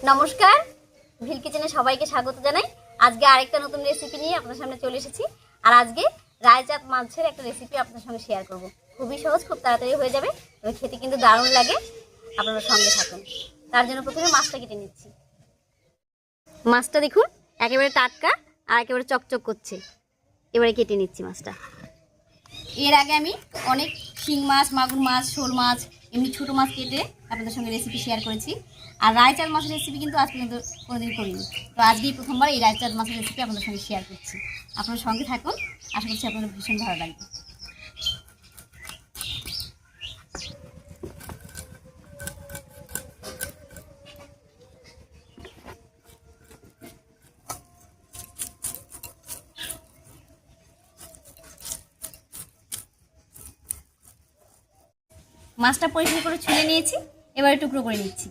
নমস্কার, ভিল কিচেনে সবাইকে স্বাগত জানাই। আজকে আরেকটা নতুন রেসিপি নিয়ে আপনাদের সামনে চলে এসেছি। আর আজকে রায়চাঁদ মাছের একটা রেসিপি আপনাদের সঙ্গে শেয়ার করব। খুবই সহজ, খুব তাড়াতাড়ি হয়ে যাবে, তবে খেতে কিন্তু দারুণ লাগে। আপনারা সঙ্গে থাকুন। তার জন্য প্রথমে মাছটা কেটে নিচ্ছি। মাছটা দেখুন একেবারে টাটকা আর একেবারে চকচক করছে। এবারে কেটে নিচ্ছি মাছটা। এর আগে আমি অনেক শিং মাছ, মাগুর মাছ, শোল মাছ, এমনি ছোটো মাছ কেটে আপনাদের সঙ্গে রেসিপি শেয়ার করেছি। আর রায়চাঁদ মাছের রেসিপি কিন্তু আজ পর্যন্ত কোনোদিন করিনি। তো আজকেই প্রথমবার এই রায়চাঁদ মাছের রেসিপি আপনাদের সঙ্গে শেয়ার করছি। আপনার সঙ্গে থাকুন, আশা করছি আপনাদের ভীষণ ভালো লাগবে। মাছটা পরিষ্কার করে ছুলে নিয়েছি, এবারে টুকরো করে নিচ্ছি।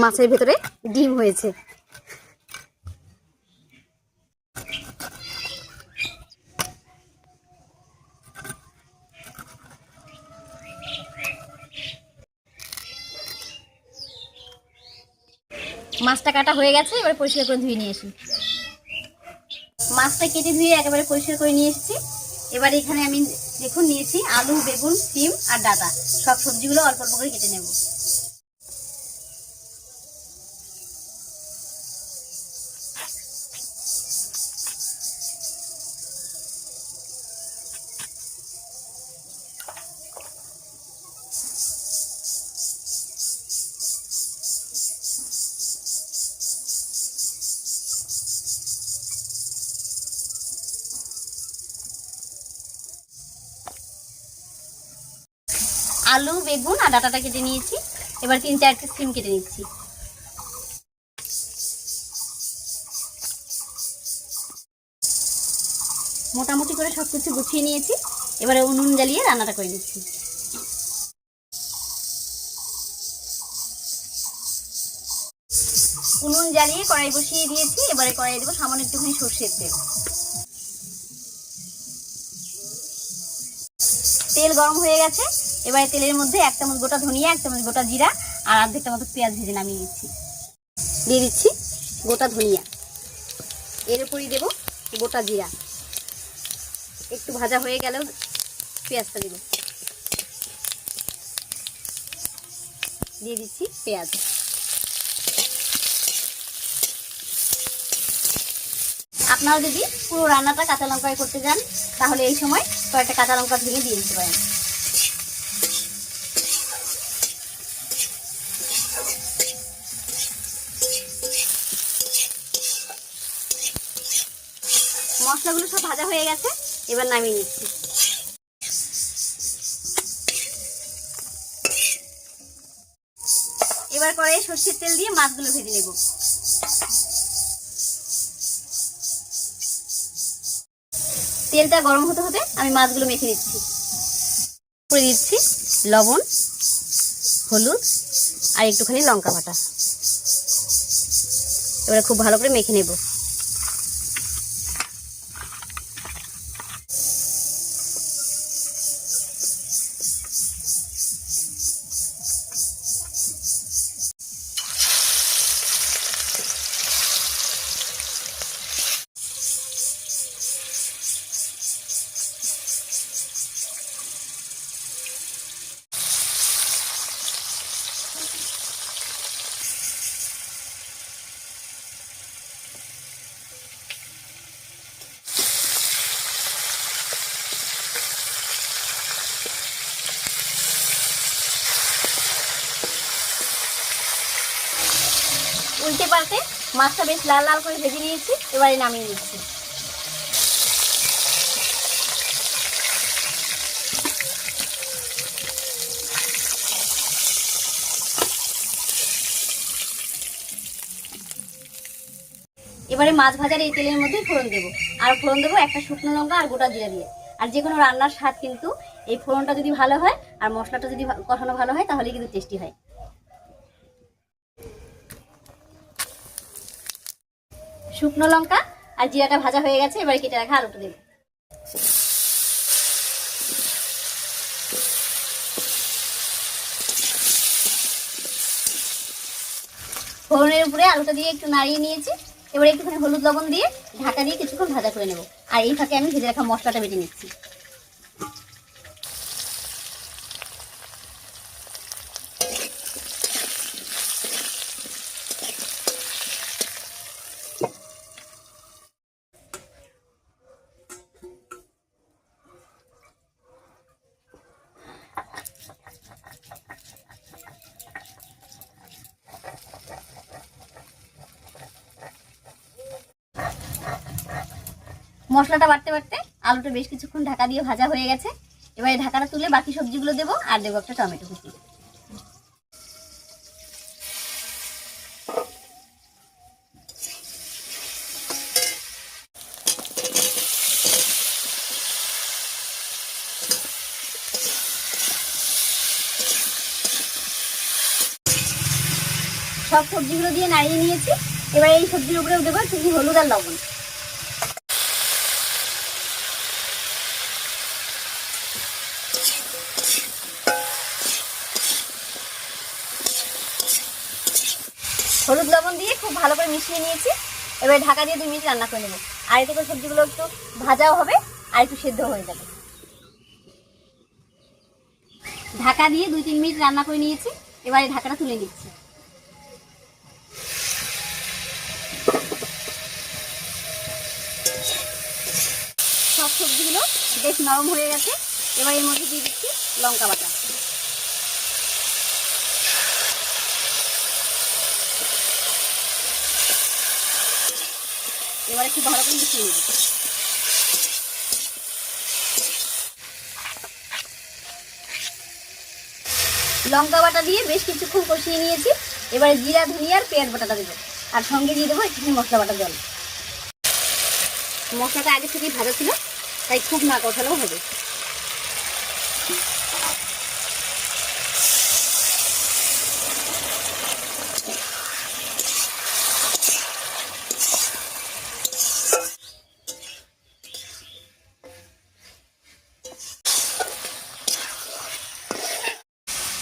মাছের ভেতরে ডিম হয়েছে। মাছটা কাটা হয়ে গেছে, এবারে পরিষ্কার করে ধুয়ে নিয়ে এসি। মাছটা কেটে ধুয়ে একেবারে পরিষ্কার করে নিয়ে এসেছি। এবারে এখানে আমি দেখুন নিয়েছি আলু, বেগুন, সিম আর ডাঁটা। সব সবজিগুলো অল্প অল্প করে কেটে নেব। আলু, বেগুন আর ডাঁটাটা কেটে নিয়েছি। এবার 3-4টি সিম কেটে নিচ্ছি। মোটামুটি করে সবকিছু গুছিয়ে নিয়েছি। এবারে উনুন জ্বালিয়ে রান্নাটা করে নিচ্ছি। উনুন জ্বালিয়ে কড়াই বসিয়ে দিয়েছি। এবারে কড়াই দেবো সামান্য একটুখানি সর্ষের তেল। তেল গরম হয়ে গেছে। এবারে তেলের মধ্যে 1 চামচ গোটা ধনিয়া, 1 চামচ গোটা জিরা আর অর্ধেকটা মতো পেঁয়াজ ভেজে নামিয়ে নিচ্ছি। দিয়ে দিচ্ছি গোটা ধনিয়া, এর উপরই দেবো গোটা জিরা। একটু ভাজা হয়ে গেলেও পেঁয়াজটা দেবো। দিয়ে দিচ্ছি পেঁয়াজ। আপনারা যদি পুরো রান্নাটা কাঁচা লঙ্কায় করতে যান তাহলে এই সময় কয়েকটা কাঁচা লঙ্কা ভেঙে দিয়ে দিতে পারেন। মশলাগুলো সব ভাজা হয়ে গেছে, এবার নামিয়ে নিচ্ছি। এবার কড়াইয়ে সরষের তেল দিয়ে মাছগুলো ভেজে নেব। তেলটা গরম হতে হতে আমি মাছগুলো মেখে নিচ্ছি। করে দিচ্ছি লবণ, হলুদ আর একটুখানি লঙ্কা বাটা। এবারে খুব ভালো করে মেখে নেব। উল্টে পাল্টে মাছটা বেশ লাল লাল করে ভেজে নিয়েছি। এবারে নামিয়ে নিচ্ছি। এবারে মাছ ভাজার এই তেলের মধ্যেই ফোড়ন দেবো। আর ফোড়ন দেবো একটা শুকনো লঙ্কা আর গোটা জিরা দিয়ে। আর যে কোনো রান্নার স্বাদ কিন্তু এই ফোড়নটা যদি ভালো হয় আর মশলাটা যদি কষানো ভালো হয় তাহলে কিন্তু টেস্টি হয়। শুকনো লঙ্কা আর জিরাটা ভাজা হয়ে গেছে, এবারে কেটে রাখা আলুটা দেব। ফোড়নের উপরে আলুটা দিয়ে একটু নাড়িয়ে নিয়েছি, এবারে একটুখানি হলুদ লবণ দিয়ে ঢাকা দিয়ে কিছুক্ষণ ভাজা করে নেব। আর এই ফাঁকে আমি ভেজে রাখা মশলাটা বেটে নিচ্ছি। মশলাটা বাটতে বাটতে আলুটা বেশ কিছুক্ষণ ঢাকা দিয়ে ভাজা হয়ে গেছে। এবারে ঢাকাটা তুলে বাকি সবজিগুলো দেবো, আর দেবো একটা টমেটো কুচি। সব সবজিগুলো দিয়ে নাড়িয়ে নিয়েছি, এবারে এই সবজির উপরেও দেবো একটু হলুদ আর লবণ। হলুদ লবণ দিয়ে খুব ভালো করে মিশিয়ে নিয়েছি, এবারে ঢাকা দিয়ে 2 মিনিট রান্না করে নেব। আর এতে করে সবজিগুলো একটু ভাজাও হবে আর একটু সেদ্ধ হয়ে যাবে। ঢাকা দিয়ে 2-3 মিনিট রান্না করে নিয়েছি, এবারে ঢাকাটা তুলে নিচ্ছি। সব সবজিগুলো বেশ নরম হয়ে গেছে, এবার এর মধ্যে দিয়ে দিচ্ছি লঙ্কা বাটা। এবারে খুব ভালো করে মিশিয়ে নেব। লঙ্কা বাটা দিয়ে বেশ কিছুক্ষণ কষিয়ে নিয়েছি, এবারে জিরা ধনিয়া আর পেঁয়াজ বাটাটা দেবো, আর সঙ্গে দিয়ে দেবো একটু মশলা বাটা জল। মশলাটা আগে থেকেই ভাজা ছিল, তাই খুব না কষালেও হবে।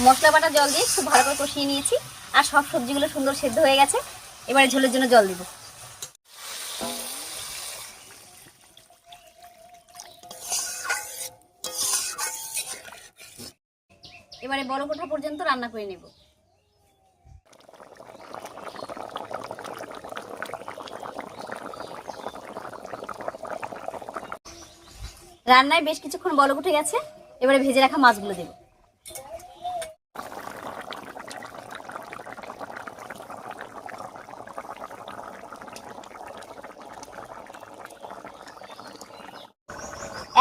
মশলা বাটা জল দিয়ে খুব ভালো করে কষিয়ে নিয়েছি, আর সব সবজিগুলো সুন্দর সেদ্ধ হয়ে গেছে। এবারে ঝোলের জন্য জল দেব। এবারে বড় কোঠা পর্যন্ত রান্না করে নেব। রান্নায় বেশ কিছুক্ষণ বলক উঠে গেছে, এবারে ভেজে রাখা মাছগুলো দেব।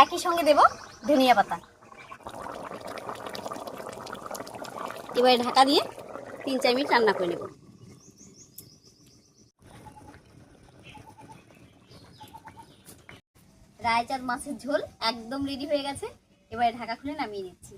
একই সঙ্গে দেব ধনিয়া পাতা। এবারে ঢাকা দিয়ে 3-4 মিনিট রান্না করে নেব। রায়চাঁদ মাছের ঝোল একদম রেডি হয়ে গেছে, এবারে ঢাকা খুলে নামিয়ে নিচ্ছি।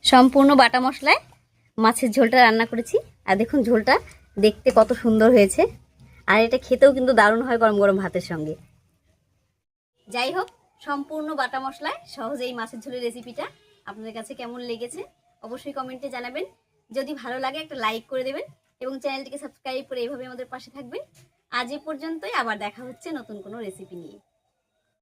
সম্পূর্ণ বাটা মশলায় মাছের ঝোলটা রান্না করেছি, আর দেখুন ঝোলটা দেখতে কত সুন্দর হয়েছে, আর এটা খেতেও কিন্তু দারুণ হয় গরম গরম ভাতের সঙ্গে। যাই হোক, সম্পূর্ণ বাটা মশলায় সহজেই মাছের ঝোলের রেসিপিটা আপনাদের কাছে কেমন লেগেছে অবশ্যই কমেন্টে জানাবেন। যদি ভালো লাগে একটা লাইক করে দেবেন এবং চ্যানেলটিকে সাবস্ক্রাইব করে এইভাবে আমাদের পাশে থাকবেন। আজ এ পর্যন্তই, আবার দেখা হচ্ছে নতুন কোনো রেসিপি নিয়ে।